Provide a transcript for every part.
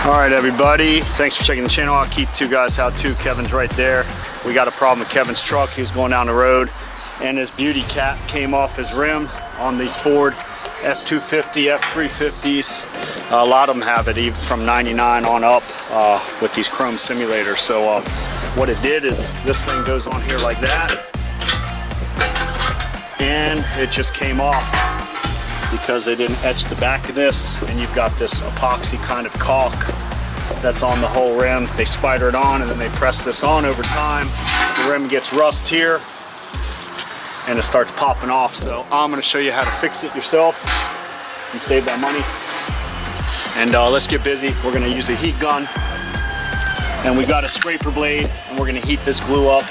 All right, everybody, thanks for checking the channel out. Keith 2 Guys How To. Kevin's right there. We got a problem with Kevin's truck. He's going down the road and his beauty cap came off his rim on these Ford F250, F350s. A lot of them have it, even from 99 on up, with these chrome simulators. So what it did is this thing goes on here like that, and it just came off because they didn't etch the back of this, and you've got this epoxy kind of caulk that's on the whole rim. They spider it on and then they press this on over time. The rim gets rust here and it starts popping off. So I'm going to show you how to fix it yourself and save that money. And let's get busy. We're going to use a heat gun, and we got a scraper blade, and we're going to heat this glue up,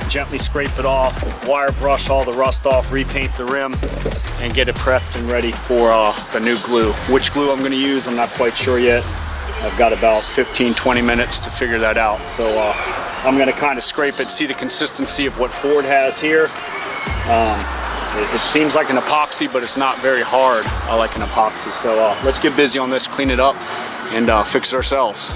gently scrape it off, wire brush all the rust off, repaint the rim, and get it prepped and ready for the new glue. Which glue I'm going to use, I'm not quite sure yet. I've got about 15-20 minutes to figure that out. So I'm going to kind of scrape it, see the consistency of what Ford has here. It seems like an epoxy, but it's not very hard. I like an epoxy. So let's get busy on this, clean it up, and fix it ourselves.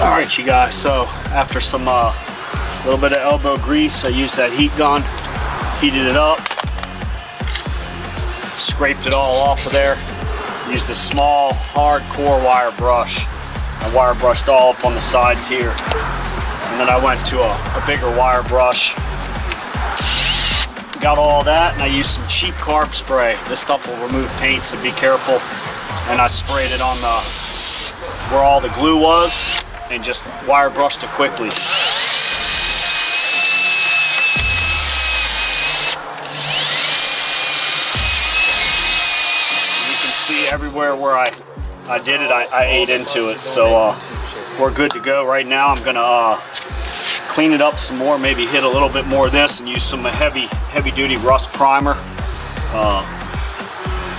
All right, you guys, so after some little bit of elbow grease, I used that heat gun, heated it up, scraped it all off of there, used this small hardcore wire brush. I wire brushed all up on the sides here, and then I went to a bigger wire brush, got all that, and I used some cheap carb spray. This stuff will remove paint, so be careful. And I sprayed it on where all the glue was, and just wire brushed it quickly. You can see everywhere where I did it, I ate into it. So we're good to go right now. I'm gonna clean it up some more, maybe hit a little bit more of this, and use some heavy duty rust primer,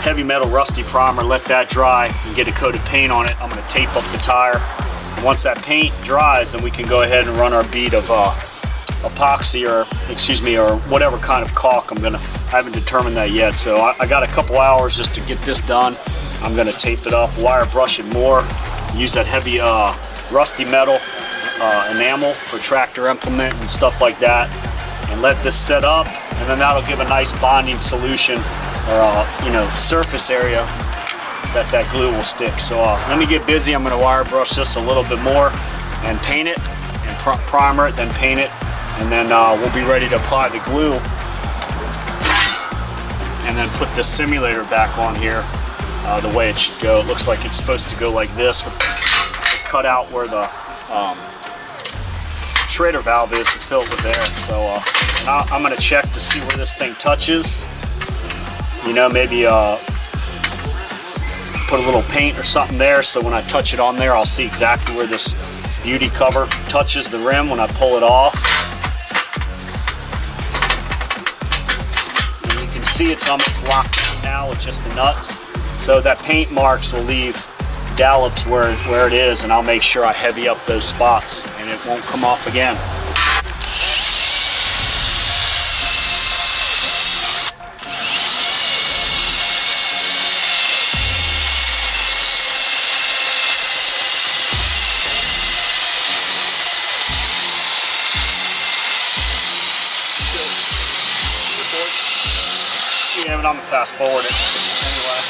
heavy metal rusty primer. Let that dry and get a coat of paint on it. I'm gonna tape up the tire. Once that paint dries, then we can go ahead and run our bead of epoxy, or whatever kind of caulk I haven't determined that yet. So I got a couple hours just to get this done. I'm gonna tape it up, wire brush it more, use that heavy rusty metal enamel for tractor implement and stuff like that, and let this set up, and then that'll give a nice bonding solution, or surface area that glue will stick. So let me get busy. I'm going to wire brush this a little bit more and paint it, and primer it, then paint it, and then we'll be ready to apply the glue, and then put the simulator back on here the way it should go. It looks like it's supposed to go like this, with the cutout where the Schrader valve is to fill it with air. So I'm going to check to see where this thing touches. Maybe put a little paint or something there, so when I touch it on there, I'll see exactly where this beauty cover touches the rim when I pull it off. And you can see it's almost locked in now with just the nuts, so that paint marks will leave dollops where it is, and I'll make sure I heavy up those spots and it won't come off again. I'm gonna fast forward it anyway.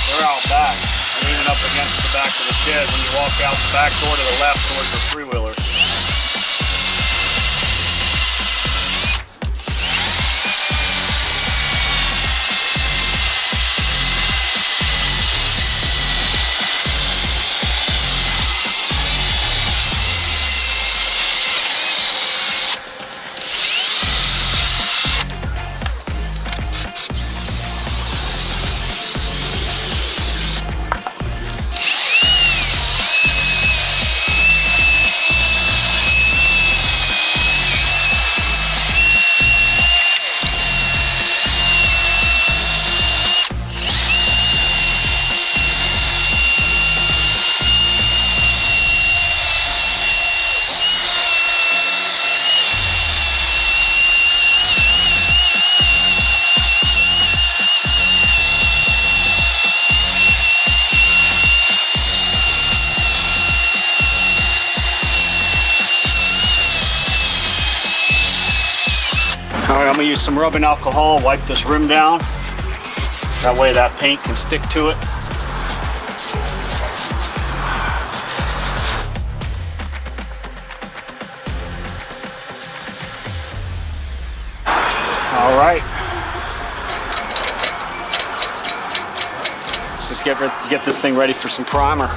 They're out back, leaning up against the back of the shed when you walk out the back door to the left towards the three-wheeler. Alright, I'm going to use some rubbing alcohol, wipe this rim down. That way that paint can stick to it. Alright. Let's just get this thing ready for some primer.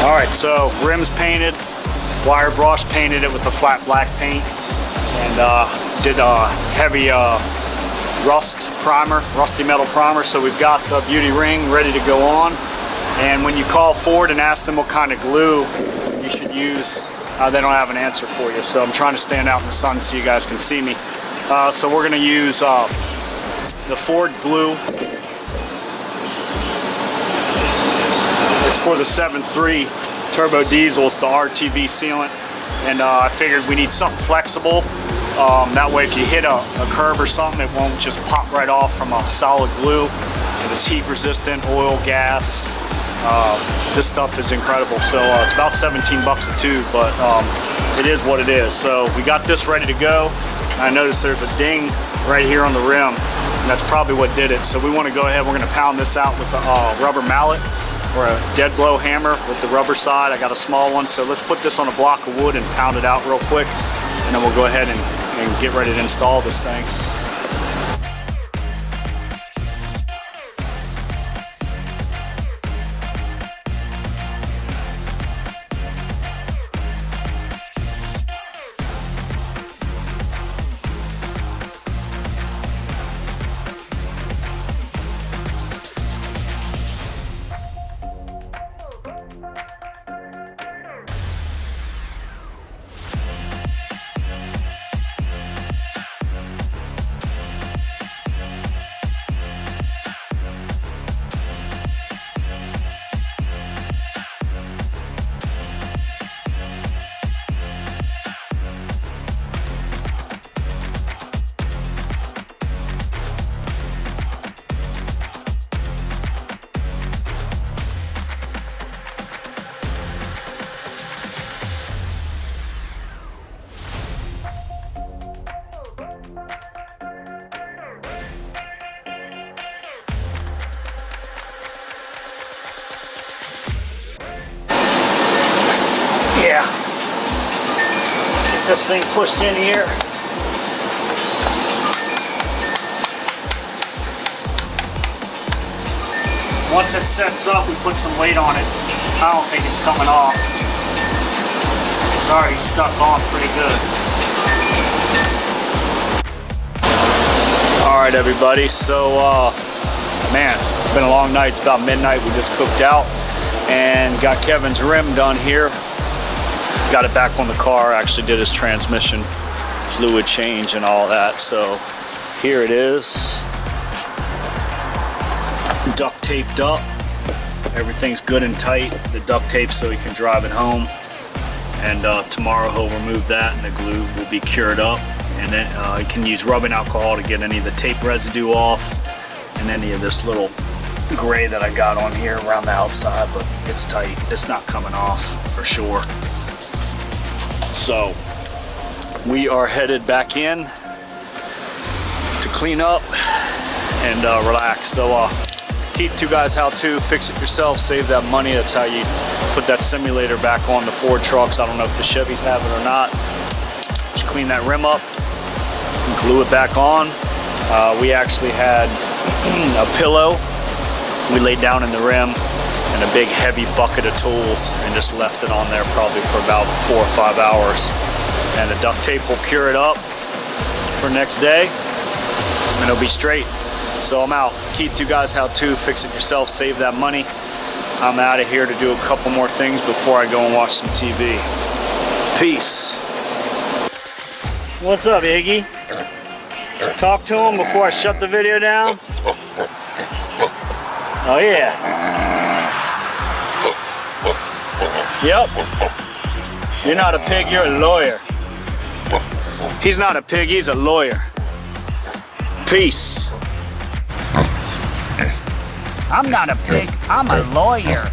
Alright, so rims painted, wire brush painted it with a flat black paint, and did a heavy rusty metal primer. So we've got the beauty ring ready to go on. And when you call Ford and ask them what kind of glue you should use, they don't have an answer for you. So I'm trying to stand out in the sun so you guys can see me. So we're going to use the Ford glue. It's for the 7.3 turbo diesel. It's the RTV sealant, and I figured we need something flexible. That way if you hit a curve or something, it won't just pop right off from a solid glue. And it's heat resistant, oil, gas. This stuff is incredible. So it's about 17 bucks a tube, but it is what it is. So we got this ready to go. I noticed there's a ding right here on the rim, and that's probably what did it. So we want to go ahead, we're going to pound this out with a rubber mallet or a dead blow hammer with the rubber side. I got a small one, so let's put this on a block of wood and pound it out real quick, and then we'll go ahead and get ready to install this thing. get this thing pushed in here. Once it sets up, we put some weight on it. I don't think it's coming off. It's already stuck on pretty good. All right, everybody. So, man, it's been a long night. It's about midnight. We just cooked out and got Kevin's rim done here. Got it back on the car. Actually did his transmission fluid change and all that. So here it is. Duct taped up. Everything's good and tight. The duct tape so he can drive it home. And tomorrow he'll remove that and the glue will be cured up. And then you can use rubbing alcohol to get any of the tape residue off and any of this little gray that I got on here around the outside, but it's tight. It's not coming off for sure. So we are headed back in to clean up and relax. So Keith, two guys how to fix it yourself, save that money. That's how you put that simulator back on the Ford trucks. I don't know if the Chevys have it or not. Just clean that rim up and glue it back on. We actually had a pillow we laid down in the rim and a big heavy bucket of tools and just left it on there probably for about 4 or 5 hours. And the duct tape will cure it up for next day and it'll be straight. So I'm out. Keith, two guys how to fix it yourself, save that money. I'm out of here to do a couple more things before I go and watch some TV. Peace. What's up, Iggy? Talk to him before I shut the video down. Oh yeah. Yep. You're not a pig, you're a lawyer. He's not a pig, he's a lawyer. Peace. I'm not a pig, I'm a lawyer.